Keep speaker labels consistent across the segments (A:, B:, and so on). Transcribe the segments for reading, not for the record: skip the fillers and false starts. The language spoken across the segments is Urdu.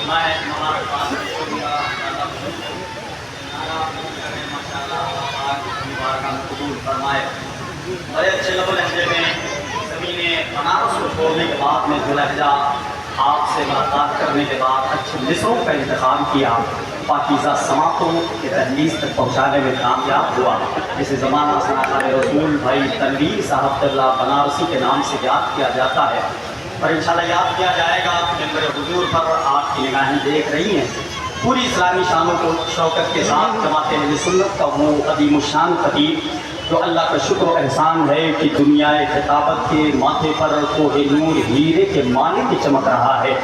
A: میں ہمارے پاس قبول فرمائے. بڑے اچھے لب لہجے میں سبھی نے بنارس کو چھوڑنے کے بعد میں جو لہجہ آپ سے ملاقات کرنے کے بعد اچھے مصروں کا انتخاب کیا، پاکیزہ سماعتوں کے تحلیل تک پہنچانے میں کامیاب ہوا. جسے زمانہ سناخان رسول بھائی تنویر صاحب اللہ بنارسی کے نام سے یاد کیا جاتا ہے، اور انشاءاللہ یاد کیا جائے گا. ممبر حضور پر آپ کی نگاہیں دیکھ رہی ہیں. پوری اسلامی شانوں کو شوکت کے ساتھ جماعت اہل سنت کا وہ عظیم الشان خطیب جو اللہ کا شکر و احسان ہے کہ دنیا خطابت کے ماتھے پر کوہ نور ہیرے کے مانند چمک رہا ہے،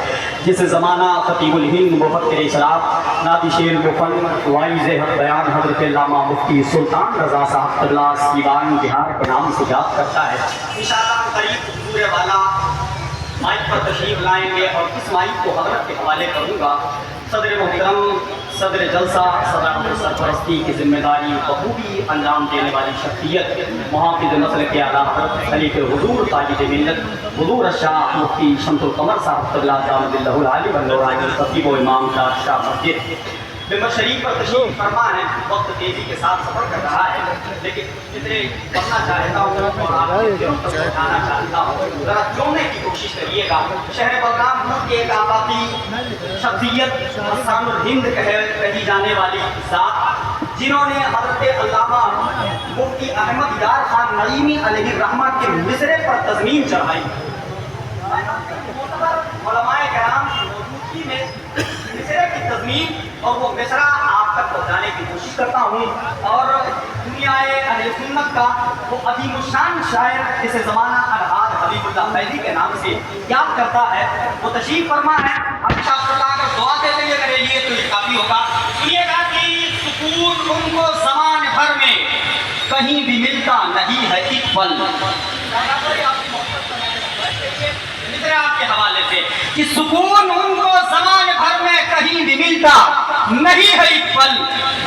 A: جس زمانہ خطیب الہند مفکر اسلام نادش المفن وائز حق بیان حضرت علامہ مفتی سلطان رضا صاحب قبلہ سیوان بہار کے نام سے یاد کرتا ہے. انشاءاللہ قریب حضور والا مائک پر تشریف لائیں گے اور اس مائک کو حضرت کے حوالے کروں گا. صدر محترم، صدر جلسہ، صدر سرپرستی کی ذمہ داری بخوبی انجام دینے والی شخصیت، محافظ نسل کے اعلیٰ حضرت خلیفہ حضور تاجد ملت حضور الشاہ مفتی شمس القمر صاحب قبلہ دامت اللہ العالی والنورانی خطیب و امام شاہ مسجد ممبر شریف پر تشریف فرما ہے. وقت تیزی کے ساتھ سفر کر رہا ہے، لیکن جتنے پڑھنا چاہتا ہوں اور آپ کے دلوں تک پہنچانا چاہتا ہوں، ذرا جوڑنے کی کوشش کریے گا. شہر بلرامپور کی ایک آفاقی شخصیت، حسان الہند کہی جانے والی ذات، جنہوں نے حضرت علامہ مفتی احمد یار خان نعیمی علیہ الرحمہ کے مصرے پر تضمین چڑھائی. علماء کرام کی موجودگی میں مصرے کی تضمین اور وہ مصرع آپ تک پہنچانے کی کوشش کرتا ہوں. اور دنیا اہل سنت کا وہ عظیم الشان شاعر جسے زمانہ الحاج حبیب اللہ فیضی کے نام سے یاد کرتا ہے، وہ تشریف فرما ہے. اب انشاءاللہ اگر دعا دیتے ہوئے کرے لیے تو یہ کافی ہوگا. سنیے گا کہ سکون ان کو زمان بھر میں کہیں بھی ملتا نہیں ہے ایک پل. آپ کے حوالے سے کہ سکون ان کو زمان بھر میں کہیں بھی ملتا نہیں ہے ایک پل.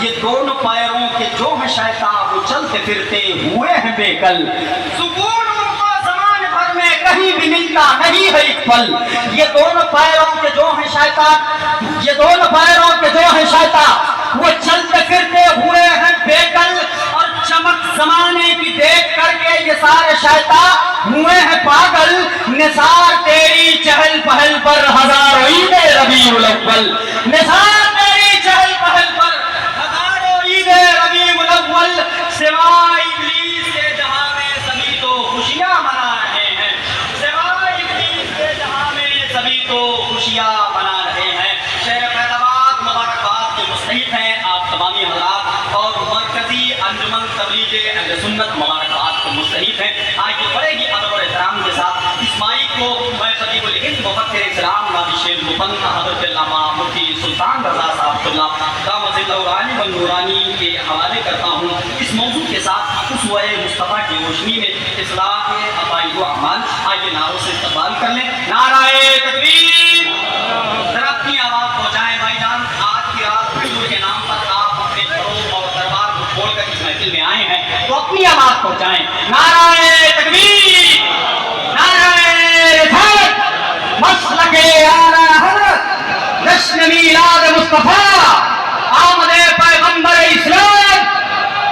A: یہ دونوں پیروں کے جو ہیں شیطان وہ چلتے پھرتے ہوئے ہیں بے کل. سکون ان کو زمان بھر میں کہیں بھی ملتا نہیں ہے ایک پل. یہ دونوں پیروں کے جو ہیں شیطان، یہ دونوں پیروں کے جو ہیں شیطان وہ چلتے پھرتے ہوئے ہیں بے کل. اور چمک زمانے کی دیکھ کر کے یہ سارے شیطان ہوئے ہیں پاگل. نثار تیری چہل پہل پر ہزاروں عید ربیع الاول، نثار تیری چہل پہل پر ہزاروں عید ربیع الاول. سوائے ابلیس کے جہاں میں سبھی تو خوشیاں منا رہے ہیں، سوائے ابلیس کے جہاں میں سبھی تو خوشیاں منا رہے ہیں. شہر فیض آباد مبارکباد کے مستحق ہیں آپ تمامی حضرات، اور مرکزی انجمن تبلیغ اہل سنت مبارکباد کے مستحق ہیں. آج یہ پڑے گی ادب اور احترام کے ساتھ اس مائک کو میں خطیب الہند مفکر اسلام نادش المفن حضرت علامہ مفتی سلطان رضا صاحب دامت اللہ العالی والنورانی کے حوالے کرتا ہوں. اس موضوع کے ساتھ اسوہ مصطفیٰ کی روشنی میں اصلاح عقائد و اعمال. آئیے نعروں سے استقبال کر لیں. نعرہ تکبیر. ذرا اپنی آواز پہنچائیں بھائی جان. آج کی رات حضور کے نام پر آپ اپنے گھروں اور دربار کو کھول کر اس محفل میں آئے ہیں تو اپنی آواز پہنچائیں. نعرہ تکبیر، نعرہ رسالت، مسلک اعلیٰ حضرت، جشن میلاد مصطفیٰ، آمد پیغمبر اسلام،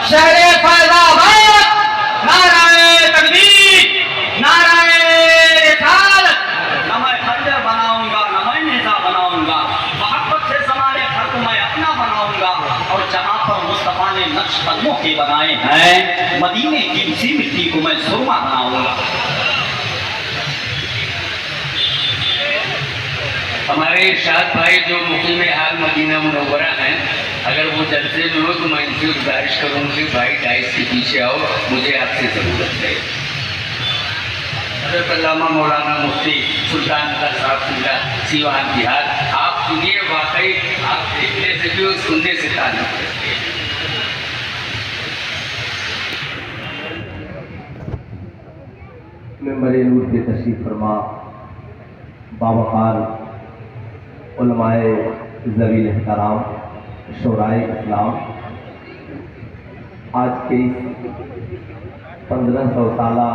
A: شہر فیض آباد. نعرہ تکبیر، نعرہ رسالت. نہ میں خنجر بناؤں گا نہ میں نیزہ بناؤں گا، محبت سے زمانے بھر کو میں اپنا بناؤں گا. اور جہاں پر مصطفیٰ نے نقش قدموں کے بنائے ہیں، مدینے کی اسی مٹی کو میں سرما بناؤں گا.
B: ہمارے ارشاد بھائی جو مقیم حال مدینہ منورہ ہیں، اگر وہ جلسے میں ہو تو میں ان سے گزارش کروں کہ بھائی ڈائس کے پیچھے آؤ، مجھے آپ سے ضرورت ہے. حضرت علامہ مولانا مفتی سلطان رضا صاحب سیوان بہار، آپ سنیے. واقعی آپ دیکھنے سے بھی اور سننے سے تعلق رکھتے ہیں.
C: ممبر نور کے تشریف فرما باوقار علماء ذوی احترام، شورائے اسلام، آج کے اس 1500 سالہ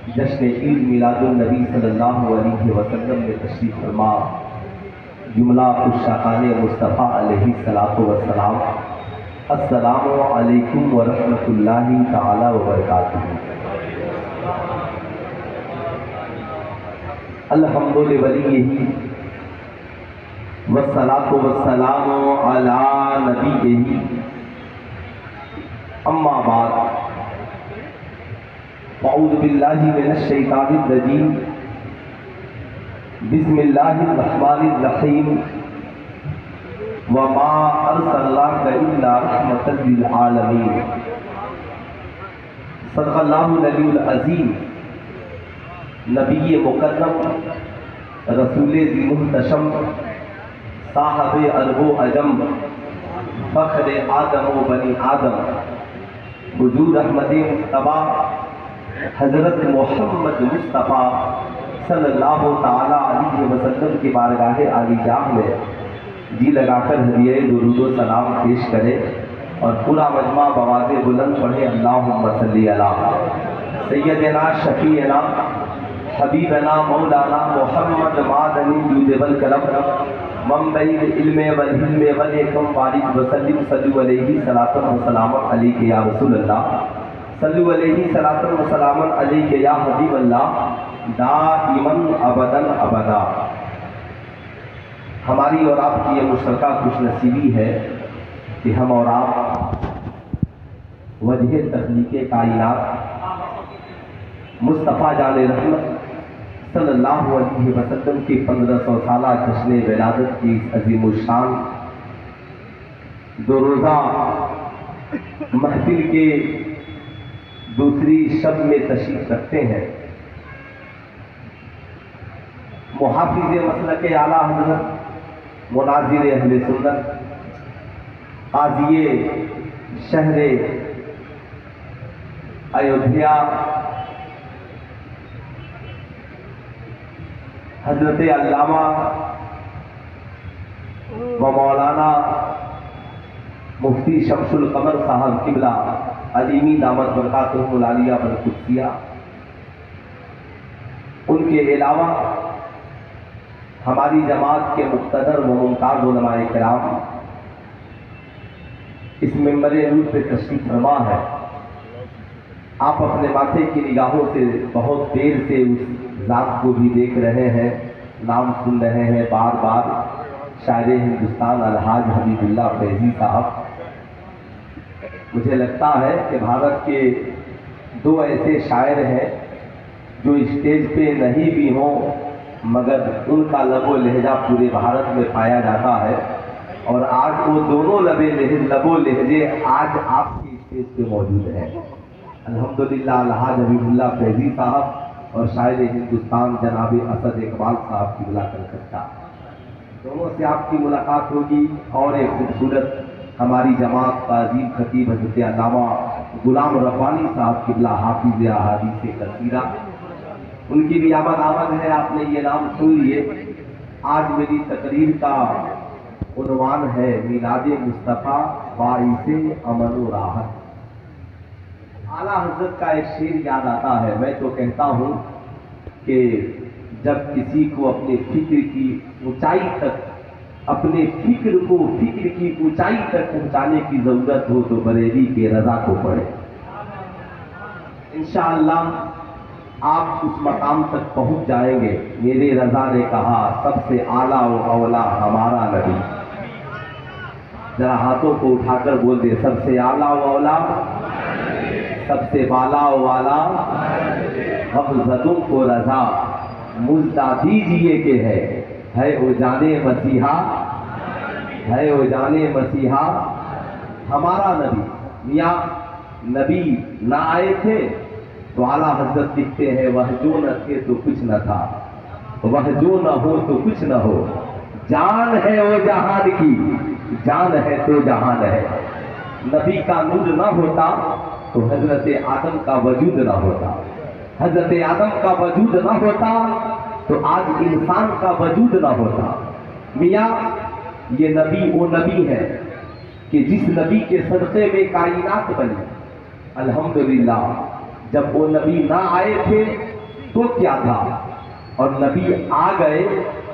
C: جشن عید میلاد النبی صلی اللہ علیہ وسلم میں تشریف فرما جملہ الشاقان مصطفیٰ علیہ السلام، السلام علیکم ورحمۃ اللہ تعالی وبرکاتہ۔ الحمد لولیہ والصلاۃ والسلام علی نبیہ، اما بعد، اعوذ باللہ من الشیطان الرجیم، بسم اللہ الرحمن الرحیم، وما ارسلناک الا رحمۃ للعالمین۔ صدق اللہ العلی العظیم۔ نبی مکرم، رسول ذی محتشم، صاحب عرب و عجم، فخر آدم و بنی آدم، حضور احمد مجتبیٰ حضرت محمد مصطفیٰ صلی اللہ تعالی علیہ وسلم کی بارگاہ عالی جاہ میں جی لگا کر ہدیہ درود و سلام پیش کرے اور پورا مجمع بآواز بلند پڑھے، اللہم صلی علی سیدنا شفیعنا حبیبنا مولانا محمد معدنی جود والکرم، منبع العلم والحلم والحکم، بارک وسلم، صلو علیہ صلاۃ و سلام علیک یا رسول اللہ، صلو علیہ صلاۃ و سلام علیک یا حبیب اللہ، دائماً ابداً ابدا۔ ہماری اور آپ کی یہ مشترکہ خوش نصیبی ہے کہ ہم اور آپ وجہ تخلیق کائنات مصطفیٰ جان رحمت صلی اللہ علیہ وسلم کی 1500 سالہ جشن ولادت کی اس عظیم الشان دو روزہ محفل کے دوسری شب میں تشریف رکھتے ہیں۔ محافظ مسلک اعلیٰ حضرت، مناظر اہل سنت، قاضی شہر ایودھیا حضرت علامہ و مولانا مفتی شمس القمر صاحب قبلہ علیمی دامت برکاتہم العالیہ والقدسیہ، ان کے علاوہ ہماری جماعت کے مقتدر و ممتاز علماء کرام اس ممبر نور پہ تشریف فرما ہے۔ آپ اپنے ماتھے کی نگاہوں سے بہت دیر سے اس ذات کو بھی دیکھ رہے ہیں، نام سن رہے ہیں بار بار، شاعر ہندوستان الحاج حبیب اللہ فیضی صاحب۔ مجھے لگتا ہے کہ بھارت کے دو ایسے شاعر ہیں جو اسٹیج پہ نہیں بھی ہوں مگر ان کا لب و لہجہ پورے بھارت میں پایا جاتا ہے، اور آج وہ دونوں لب و لہجے آج آپ کی اسٹیج پہ موجود ہیں۔ الحمدللہ الحاج حبیب اللہ فیضی صاحب اور شاعر ہندوستان جناب اسد اقبال صاحب کی کلکتہ، دونوں سے آپ کی ملاقات ہوگی، اور ایک خوبصورت ہماری جماعت کا عظیم خطیب حضرت علامہ غلام ربانی صاحب قبلہ حافظ احادیث کثیرہ، ان کی بھی آمد ہے، آپ نے یہ نام سن لیے۔ آج میری تقریر کا عنوان ہے میلاد مصطفیٰ باعث امن و راحت۔ اعلیٰ حضرت کا ایک شعر یاد آتا ہے، میں تو کہتا ہوں کہ جب کسی کو اپنے فکر کی اونچائی تک، اپنے فکر کو فکر کی اونچائی تک پہنچانے کی ضرورت ہو تو بریلی کے رضا کو پڑھے۔ انشاءاللہ آپ اس مقام تک پہنچ جائیں گے۔ میرے رضا نے کہا سب سے اعلیٰ و اولیٰ ہمارا نبی، ذرا ہاتھوں کو اٹھا کر بول دے، سب سے اعلیٰ و اولیٰ، سب سے بالا و والا، غمزدوں کو رضا مجدہ دیجئے کہ ہے وہ جانے مسیحا، ہے وہ جانے مسیحا ہمارا نبی۔ میاں نبی نہ آئے تھے تو اعلیٰ حضرت لکھتے ہیں، وہ جو نہ تھے تو کچھ نہ تھا، وہ جو نہ ہو تو کچھ نہ ہو، جان ہے وہ جہان کی، جان ہے تو جہان ہے۔ نبی کا نور نہ ہوتا تو حضرت آدم کا وجود نہ ہوتا، حضرت آدم کا وجود نہ ہوتا تو آج انسان کا وجود نہ ہوتا۔ میاں یہ نبی وہ نبی ہے کہ جس نبی کے صدقے میں کائنات بنی۔ الحمدللہ جب وہ نبی نہ آئے تھے تو کیا تھا، اور نبی آ گئے